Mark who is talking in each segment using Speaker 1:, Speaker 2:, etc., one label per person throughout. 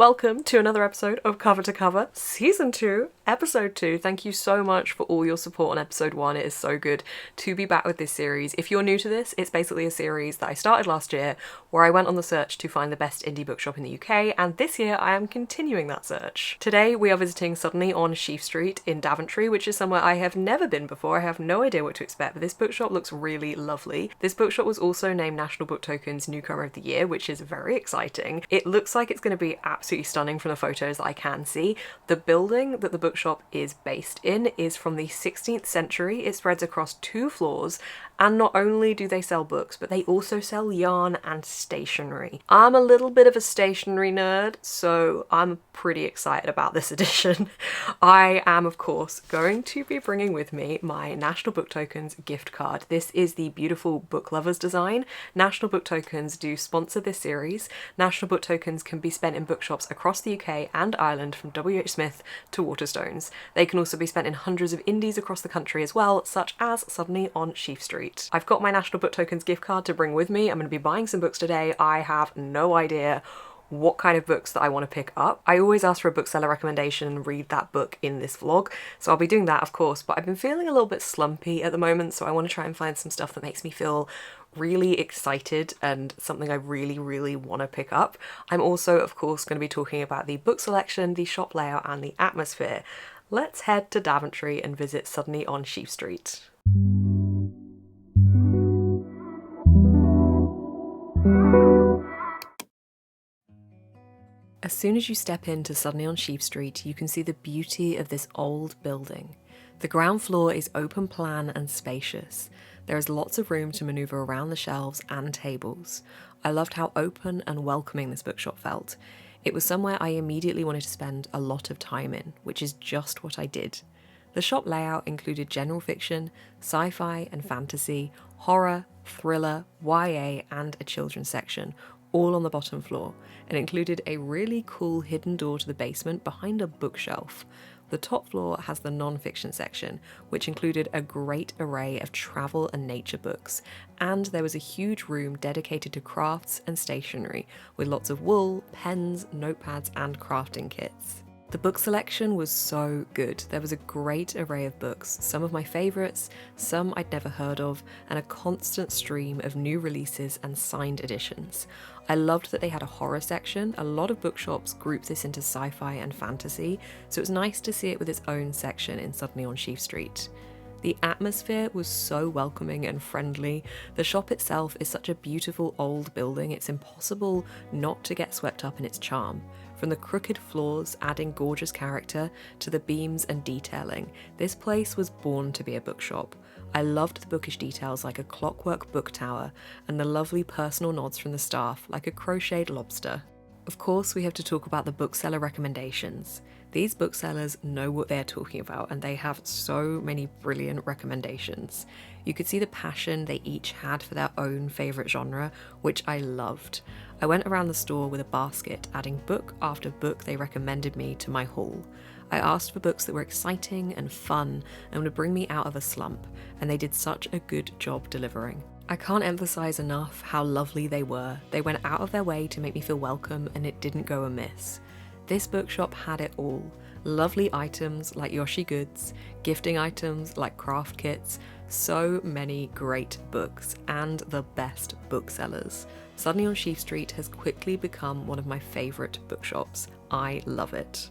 Speaker 1: Welcome to another episode of Cover to Cover, Season 2, Episode 2. Thank you so much for all your support on Episode 1. It is so good to be back with this series. If you're new to this, it's basically a series that I started last year where I went on the search to find the best indie bookshop in the UK, and this year I am continuing that search. Today we are visiting Suddenly on Sheaf Street in Daventry, which is somewhere I have never been before. I have no idea what to expect, but this bookshop looks really lovely. This bookshop was also named National Book Token's Newcomer of the Year, which is very exciting. It looks like it's going to be absolutely stunning from the photos that I can see. The building that the bookshop is based in is from the 16th century. It spreads across 2 floors, and not only do they sell books, but they also sell yarn and stationery. I'm a little bit of a stationery nerd, so I'm pretty excited about this edition. I am, of course, going to be bringing with me my National Book Tokens gift card. This is the beautiful book lovers design. National Book Tokens do sponsor this series. National Book Tokens can be spent in bookshops across the UK and Ireland, from WH Smith to WATERSTONES. They can also be spent in hundreds of indies across the country as well, such as Suddenly on Sheaf Street. I've got my National Book Tokens gift card to bring with me. I'm going to be buying some books today. I have no idea what kind of books that I want to pick up. I always ask for a bookseller recommendation and read that book in this vlog, so I'll be doing that, of course, but I've been feeling a little bit slumpy at the moment, so I want to try and find some stuff that makes me feel really excited and something I really want to pick up. I'm also, of course, going to be talking about the book selection, the shop layout, and the atmosphere. Let's head to Daventry and visit Suddenly on Sheaf Street. As soon as you step into Suddenly on Sheaf Street, you can see the beauty of this old building. The ground floor is open plan and spacious. There is lots of room to manoeuvre around the shelves and tables. I loved how open and welcoming this bookshop felt. It was somewhere I immediately wanted to spend a lot of time in, which is just what I did. The shop layout included general fiction, sci-fi and fantasy, horror, thriller, YA and a children's section, all on the bottom floor, and included a really cool hidden door to the basement behind a bookshelf. The top floor has the non-fiction section, which included a great array of travel and nature books, and there was a huge room dedicated to crafts and stationery, with lots of wool, pens, notepads and crafting kits. The book selection was so good. There was a great array of books, some of my favourites, some I'd never heard of, and a constant stream of new releases and signed editions. I loved that they had a horror section. A lot of bookshops group this into sci-fi and fantasy, so it was nice to see it with its own section in Suddenly on Sheaf Street. The atmosphere was so welcoming and friendly. The shop itself is such a beautiful old building, it's impossible not to get swept up in its charm. From the crooked floors adding gorgeous character to the beams and detailing, this place was born to be a bookshop. I loved the bookish details like a clockwork book tower and the lovely personal nods from the staff like a crocheted lobster. Of course, we have to talk about the bookseller recommendations. These booksellers know what they're talking about, and they have so many brilliant recommendations. You could see the passion they each had for their own favourite genre, which I loved. I went around the store with a basket, adding book after book they recommended me to my haul. I asked for books that were exciting and fun and would bring me out of a slump, and they did such a good job delivering. I can't emphasise enough how lovely they were. They went out of their way to make me feel welcome, and it didn't go amiss. This bookshop had it all. Lovely items like Yoshi goods, gifting items like craft kits, so many great books, and the best booksellers. Suddenly on Sheaf Street has quickly become one of my favourite bookshops. I love it.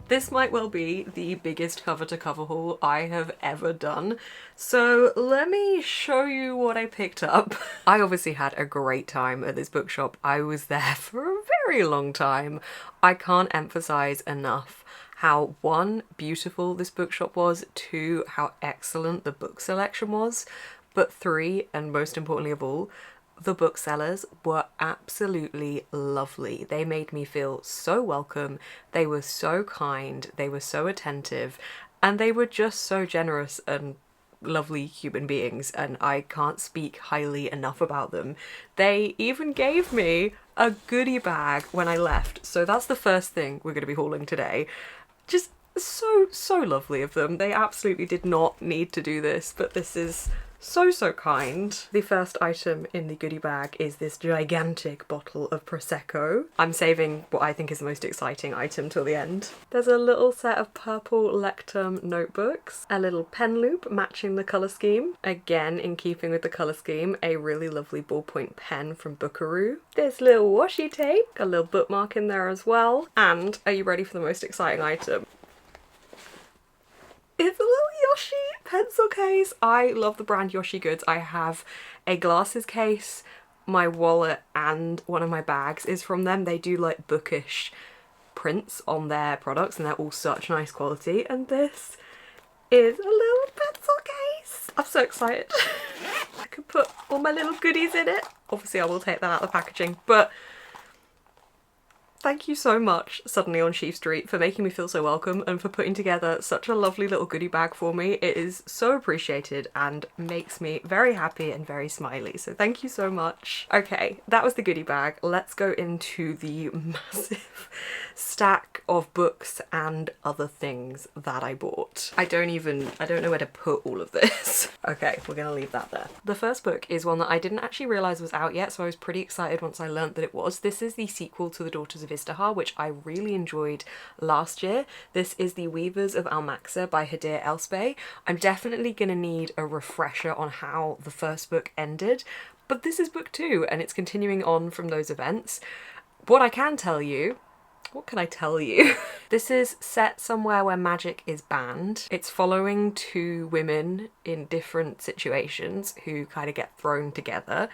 Speaker 1: This might well be the biggest cover-to-cover haul I have ever done, so let me show you what I picked up. I obviously had a great time at this bookshop. I was there for a very long time. I can't emphasise enough how, 1, beautiful this bookshop was, 2, how excellent the book selection was, but 3, and most importantly of all, the booksellers were absolutely lovely. They made me feel so welcome, they were so kind, they were so attentive, and they were just so generous and lovely human beings, and I can't speak highly enough about them. They even gave me a goodie bag when I left, so that's the first thing we're going to be hauling today. Just so lovely of them. They absolutely did not need to do this, but this is So kind. The first item in the goodie bag is this gigantic bottle of Prosecco. I'm saving what I think is the most exciting item till the end. There's a little set of purple Lectum notebooks, a little pen loop matching the colour scheme. Again, in keeping with the colour scheme, a really lovely ballpoint pen from Bookaroo. This little washi tape, a little bookmark in there as well. And are you ready for the most exciting item? It's a little Yoshi pencil case. I love the brand Yoshi Goods. I have a glasses case, my wallet, and one of my bags is from them. They do like bookish prints on their products and they're all such nice quality. And this is a little pencil case. I'm so excited. I could put all my little goodies in it. Obviously I will take that out of the packaging, but thank you so much, Suddenly on Sheaf Street, for making me feel so welcome and for putting together such a lovely little goodie bag for me. It is so appreciated and makes me very happy and very smiley, so thank you so much. Okay, that was the goodie bag. Let's go into the massive stack of books and other things that I bought. I don't know where to put all of this. Okay, we're gonna leave that there. The first book is one that I didn't actually realise was out yet, so I was pretty excited once I learnt that it was. This is the sequel to The Daughters of Istahar, which I really enjoyed last year. This is The Weavers of Al-Maqsa by Hadir Elsbey. I'm definitely gonna need a refresher on how the first book ended, but this is book 2 and it's continuing on from those events. What I can tell you, what can I tell you? This is set somewhere where magic is banned. It's following 2 women in different situations who kind of get thrown together.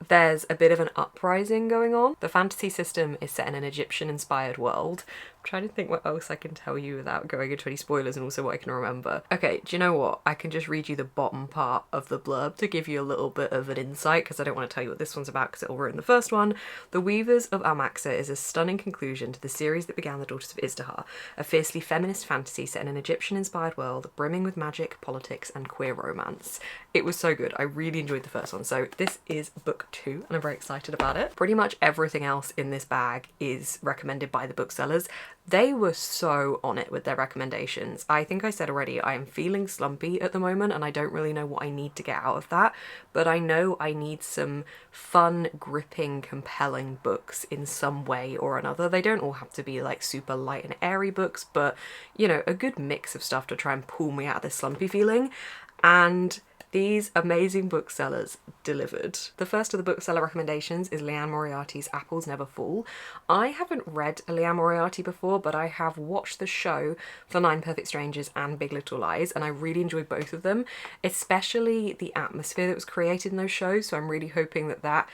Speaker 1: There's a bit of an uprising going on. The fantasy system is set in an Egyptian-inspired world. I'm trying to think what else I can tell you without going into any spoilers and also what I can remember. Okay, do you know what? I can just read you the bottom part of the blurb to give you a little bit of an insight, because I don't want to tell you what this one's about because it'll ruin the first one. The Weavers of Al-Maqsa is a stunning conclusion to the series that began The Daughters of Istahar, a fiercely feminist fantasy set in an Egyptian-inspired world brimming with magic, politics, and queer romance. It was so good. I really enjoyed the first one. So this is book 2 and I'm very excited about it. Pretty much everything else in this bag is recommended by the booksellers. They were so on it with their recommendations. I think I said already, I am feeling slumpy at the moment and I don't really know what I need to get out of that, but I know I need some fun, gripping, compelling books in some way or another. They don't all have to be like super light and airy books, but you know, a good mix of stuff to try and pull me out of this slumpy feeling. And these amazing booksellers delivered. The first of the bookseller recommendations is Liane Moriarty's Apples Never Fall. I haven't read Liane Moriarty before, but I have watched the show for 9 Perfect Strangers and Big Little Lies, and I really enjoyed both of them, especially the atmosphere that was created in those shows, so I'm really hoping that that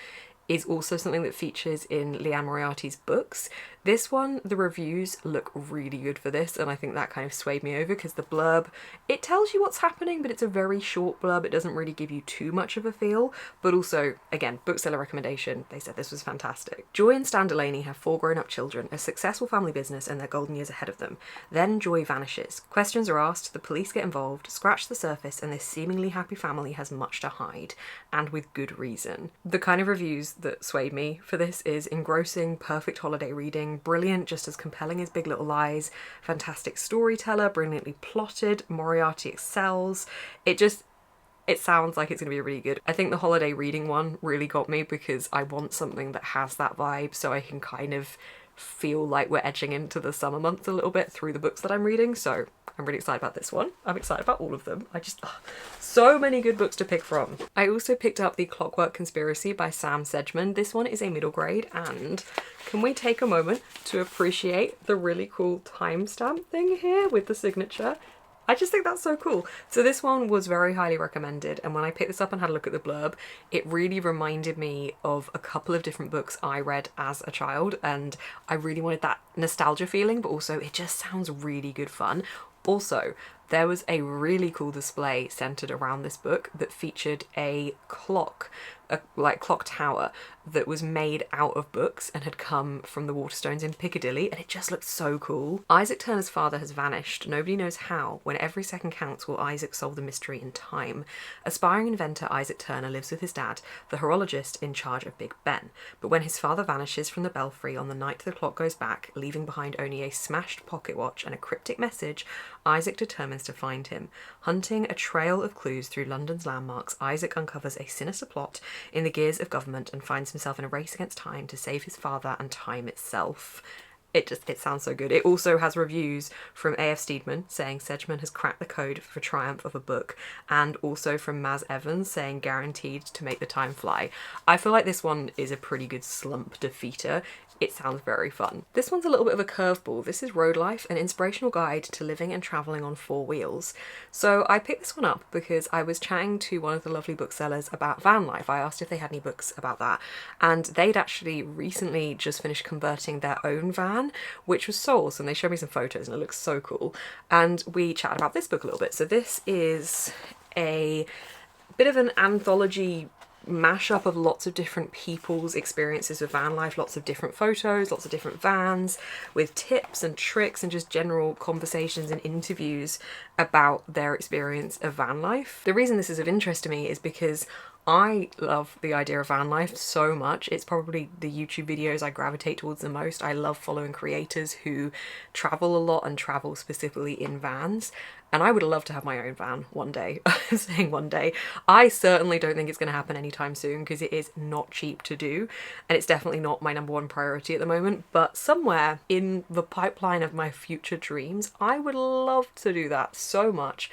Speaker 1: is also something that features in Liane Moriarty's books. This one, the reviews look really good for this, and I think that kind of swayed me over because the blurb, it tells you what's happening, but it's a very short blurb. It doesn't really give you too much of a feel, but also, again, bookseller recommendation, they said this was fantastic. Joy and Stan Delaney have 4 grown-up children, a successful family business, and their golden years ahead of them. Then Joy vanishes. Questions are asked, the police get involved, scratch the surface, and this seemingly happy family has much to hide, and with good reason. The kind of reviews that swayed me for this is engrossing, perfect holiday reading, brilliant, just as compelling as Big Little Lies, fantastic storyteller, brilliantly plotted, Moriarty excels. It sounds like it's going to be really good. I think the holiday reading one really got me because I want something that has that vibe so I can kind of feel like we're edging into the summer months a little bit through the books that I'm reading, so I'm really excited about this one. I'm excited about all of them. So many good books to pick from. I also picked up The Clockwork Conspiracy by Sam Sedgman. This one is a middle grade, and can we take a moment to appreciate the really cool timestamp thing here with the signature? I just think that's so cool. So this one was very highly recommended, and when I picked this up and had a look at the blurb, it really reminded me of a couple of different books I read as a child, and I really wanted that nostalgia feeling, but also it just sounds really good fun. Also, there was a really cool display centered around this book that featured a clock, like clock tower that was made out of books and had come from the WATERSTONES in Piccadilly, and it just looked so cool. Isaac Turner's father has vanished. Nobody knows how. When every second counts, will Isaac solve the mystery in time? Aspiring inventor Isaac Turner lives with his dad, the horologist in charge of Big Ben. But when his father vanishes from the belfry on the night the clock goes back, leaving behind only a smashed pocket watch and a cryptic message, Isaac determines determines to find him. Hunting a trail of clues through London's landmarks, Isaac uncovers a sinister plot in the gears of government and finds himself in a race against time to save his father and time itself. It sounds so good. It also has reviews from A.F. Steedman saying Sedgman has cracked the code for triumph of a book, and also from Maz Evans saying guaranteed to make the time fly. I feel like this one is a pretty good slump defeater. It sounds very fun. This one's a little bit of a curveball. This is Road Life, an inspirational guide to living and travelling on 4 wheels. So I picked this one up because I was chatting to one of the lovely booksellers about van life. I asked if they had any books about that, and they'd actually recently just finished converting their own van, which was so awesome. They showed me some photos and it looks so cool. And we chatted about this book a little bit. So this is a bit of an anthology mashup of lots of different people's experiences with van life, lots of different photos, lots of different vans, with tips and tricks and just general conversations and interviews about their experience of van life. The reason this is of interest to me is because I love the idea of van life so much. It's probably the YouTube videos I gravitate towards the most. I love following creators who travel a lot and travel specifically in vans. And I would love to have my own van one day. I'm saying one day. I certainly don't think it's going to happen anytime soon because it is not cheap to do. And it's definitely not my #1 priority at the moment. But somewhere in the pipeline of my future dreams, I would love to do that so much.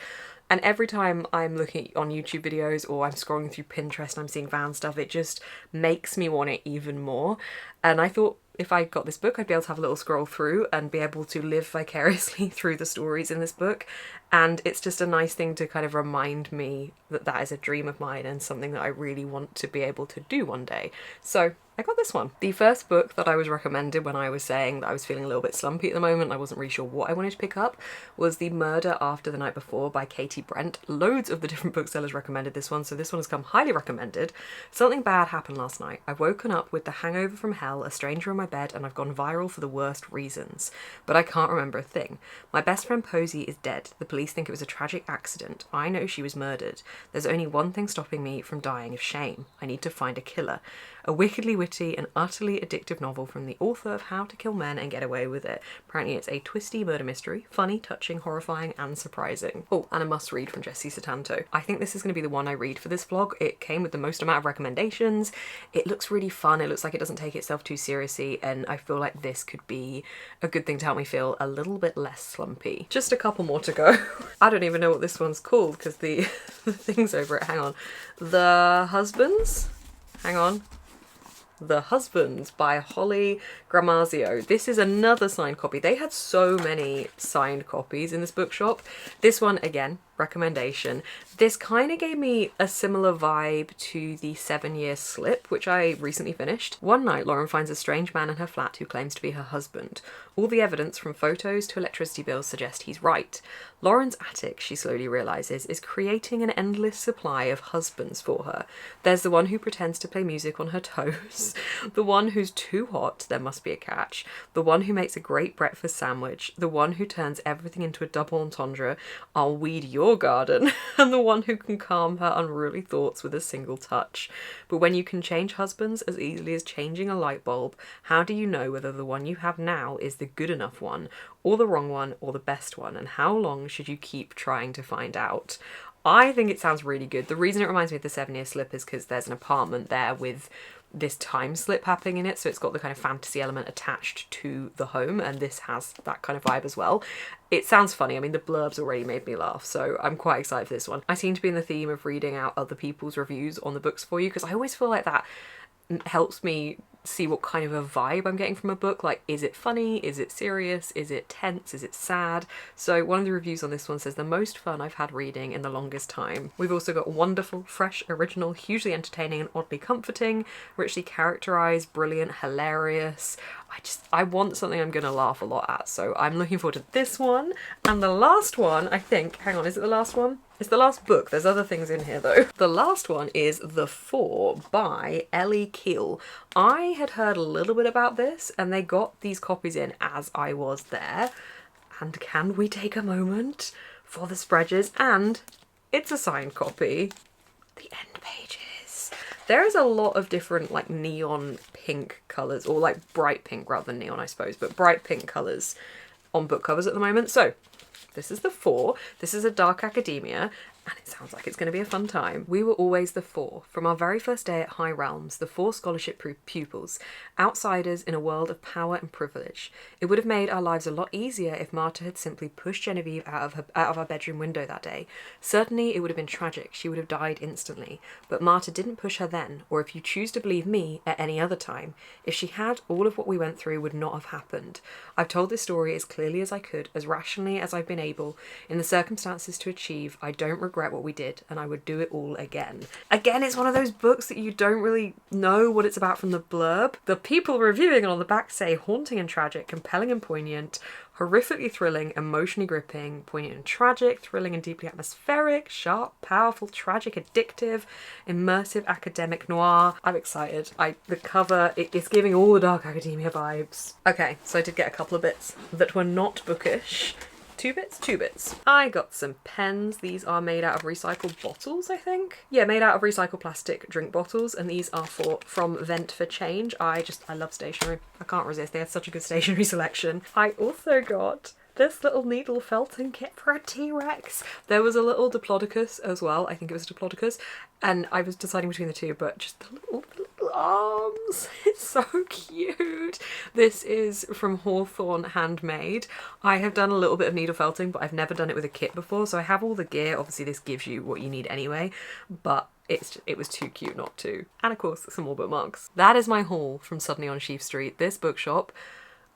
Speaker 1: And every time I'm looking on YouTube videos or I'm scrolling through Pinterest and I'm seeing van stuff, it just makes me want it even more. And I thought if I got this book, I'd be able to have a little scroll through and be able to live vicariously through the stories in this book. And it's just a nice thing to kind of remind me that that is a dream of mine and something that I really want to be able to do one day. So I got this one. The first book that I was recommended when I was saying that I was feeling a little bit slumpy at the moment, I wasn't really sure what I wanted to pick up, was The Murder After the Night Before by Katie Brent. Loads of the different booksellers recommended this one, so this one has come highly recommended. Something bad happened last night. I've woken up with the hangover from hell, a stranger in my bed, and I've gone viral for the worst reasons. But I can't remember a thing. My best friend Posey is dead. The police think it was a tragic accident. I know she was murdered. There's only one thing stopping me from dying of shame. I need to find a killer. A wickedly witty and utterly addictive novel from the author of How to Kill Men and Get Away with It. Apparently it's a twisty murder mystery, funny, touching, horrifying and surprising. Oh, and a must read from Jessie Satanto. I think this is going to be the one I read for this vlog. It came with the most amount of recommendations. It looks really fun. It looks like it doesn't take itself too seriously, and I feel like this could be a good thing to help me feel a little bit less slumpy. Just a couple more to go. I don't even know what this one's called because the thing's over it. Hang on. The Husbands? Hang on. The Husbands by Holly Gramazio. This is another signed copy. They had so many signed copies in this bookshop. This one, again, recommendation. This kind of gave me a similar vibe to the 7-Year Slip, which I recently finished. One night, Lauren finds a strange man in her flat who claims to be her husband. All the evidence from photos to electricity bills suggest he's right. Lauren's attic, she slowly realises, is creating an endless supply of husbands for her. There's the one who pretends to play music on her toes, the one who's too hot, there must be a catch, the one who makes a great breakfast sandwich, the one who turns everything into a double entendre, I'll weed your garden, and the one who can calm her unruly thoughts with a single touch. But when you can change husbands as easily as changing a light bulb, how do you know whether the one you have now is the good enough one, or the wrong one, or the best one, and how long should you keep trying to find out? I think it sounds really good. The reason it reminds me of the 7-Year Slip is because there's an apartment there with this time slip happening in it, so it's got the kind of fantasy element attached to the home, and this has that kind of vibe as well. It sounds funny. I mean, the blurbs already made me laugh, so I'm quite excited for this one. I seem to be in the theme of reading out other people's reviews on the books for you, because I always feel like that helps me see what kind of a vibe I'm getting from a book. Like, is it funny? Is it serious? Is it tense? Is it sad? So one of the reviews on this one says, the most fun I've had reading in the longest time. We've also got wonderful, fresh, original, hugely entertaining and oddly comforting, richly characterised, brilliant, hilarious. I want something I'm gonna laugh a lot at, so I'm looking forward to this one. And the last one, I think, hang on, is it the last one? It's the last book. There's other things in here though. The last one is TheFour by Ellie Keel. I had heard a little bit about this, and they got these copies in as I was there. And can we take a moment for the spreads? And it's a signed copy. The end pages. There is a lot of different like neon pink colours, or like bright pink rather than neon I suppose, but bright pink colours on book covers at the moment. So This is TheFour. This is a dark academia, and it sounds like it's going to be a fun time. We were always TheFour. From our very first day at High Realms, the four scholarship pupils, outsiders in a world of power and privilege. It would have made our lives a lot easier if Marta had simply pushed Genevieve out of our bedroom window that day. Certainly it would have been tragic. She would have died instantly. But Marta didn't push her then, or if you choose to believe me, at any other time. If she had, all of what we went through would not have happened. I've told this story as clearly as I could, as rationally as I've been able, in the circumstances to achieve. I don't regret what we did, and I would do it all again. Again, it's one of those books that you don't really know what it's about from the blurb. The people reviewing it on the back say haunting and tragic, compelling and poignant, horrifically thrilling, emotionally gripping, poignant and tragic, thrilling and deeply atmospheric, sharp, powerful, tragic, addictive, immersive, academic noir. I'm excited. The cover, it's giving all the dark academia vibes. Okay, so I did get a couple of bits that were not bookish. Two bits. I got some pens. These are made out of recycled bottles, I think. Yeah, made out of recycled plastic drink bottles, and these are from Vent for Change. I love stationery. I can't resist. They had such a good stationery selection. I also got this little needle felting kit for a T-Rex. There was a little Diplodocus as well. I think it was a Diplodocus. And I was deciding between the two, but just the little arms. It's so cute. This is from Hawthorne Handmade. I have done a little bit of needle felting, but I've never done it with a kit before. So I have all the gear. Obviously this gives you what you need anyway, but it was too cute not to. And of course, some more bookmarks. That is my haul from Suddenly on Sheaf Street. This bookshop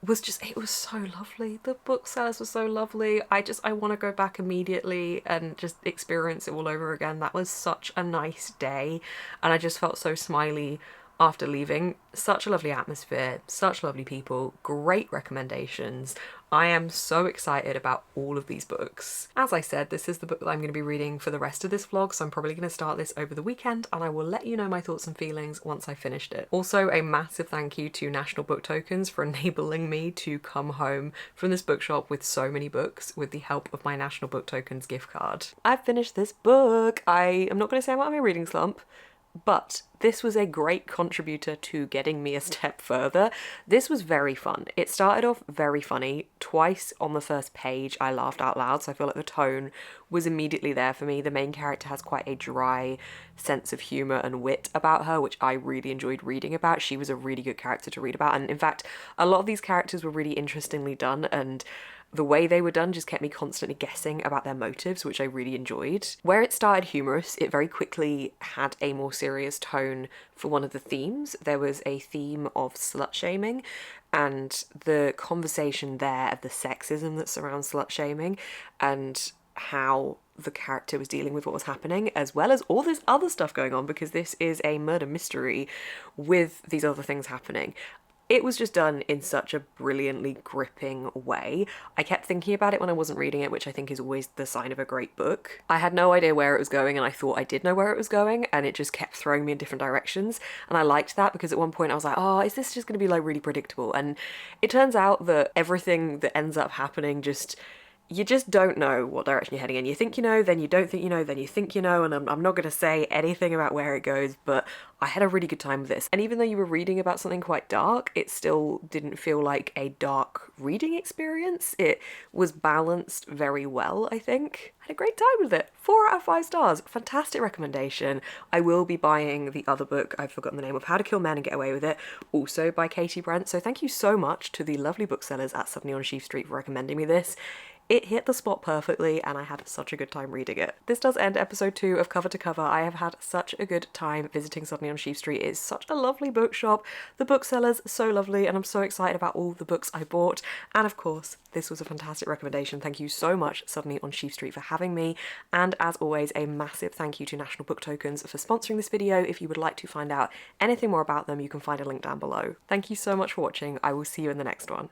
Speaker 1: it was so lovely. The booksellers were so lovely. I want to go back immediately and just experience it all over again. That was such a nice day, and I just felt so smiley after leaving. Such a lovely atmosphere, such lovely people, great recommendations. I am so excited about all of these books. As I said, this is the book that I'm going to be reading for the rest of this vlog, so I'm probably going to start this over the weekend, and I will let you know my thoughts and feelings once I've finished it. Also, a massive thank you to National Book Tokens for enabling me to come home from this bookshop with so many books with the help of my National Book Tokens gift card. I've finished this book. I am not going to say I'm on my reading slump, but this was a great contributor to getting me a step further. This was very fun. It started off very funny. Twice on the first page I laughed out loud, so I feel like the tone was immediately there for me. The main character has quite a dry sense of humour and wit about her, which I really enjoyed reading about. She was a really good character to read about, and in fact a lot of these characters were really interestingly done, and the way they were done just kept me constantly guessing about their motives, which I really enjoyed. Where it started humorous, it very quickly had a more serious tone for one of the themes. There was a theme of slut-shaming, and the conversation there of the sexism that surrounds slut-shaming and how the character was dealing with what was happening, as well as all this other stuff going on, because this is a murder mystery with these other things happening. It was just done in such a brilliantly gripping way. I kept thinking about it when I wasn't reading it, which I think is always the sign of a great book. I had no idea where it was going, and I thought I did know where it was going, and it just kept throwing me in different directions. And I liked that, because at one point I was like, oh, is this just going to be like really predictable? And it turns out that everything that ends up happening you just don't know what direction you're heading in. You think you know, then you don't think you know, then you think you know, and I'm not going to say anything about where it goes, but I had a really good time with this. And even though you were reading about something quite dark, it still didn't feel like a dark reading experience. It was balanced very well, I think. I had a great time with it. 4 out of 5 stars. Fantastic recommendation. I will be buying the other book, I've forgotten the name of, How to Kill Men and Get Away with It, also by Katie Brent. So thank you so much to the lovely booksellers at Suddenly on Sheaf Street for recommending me this. It hit the spot perfectly, and I had such a good time reading it. This does end episode 2 of Cover to Cover. I have had such a good time visiting Suddenly on Sheaf Street. It is such a lovely bookshop. The booksellers, so lovely, and I'm so excited about all the books I bought. And of course, this was a fantastic recommendation. Thank you so much, Suddenly on Sheaf Street, for having me. And as always, a massive thank you to National Book Tokens for sponsoring this video. If you would like to find out anything more about them, you can find a link down below. Thank you so much for watching. I will see you in the next one.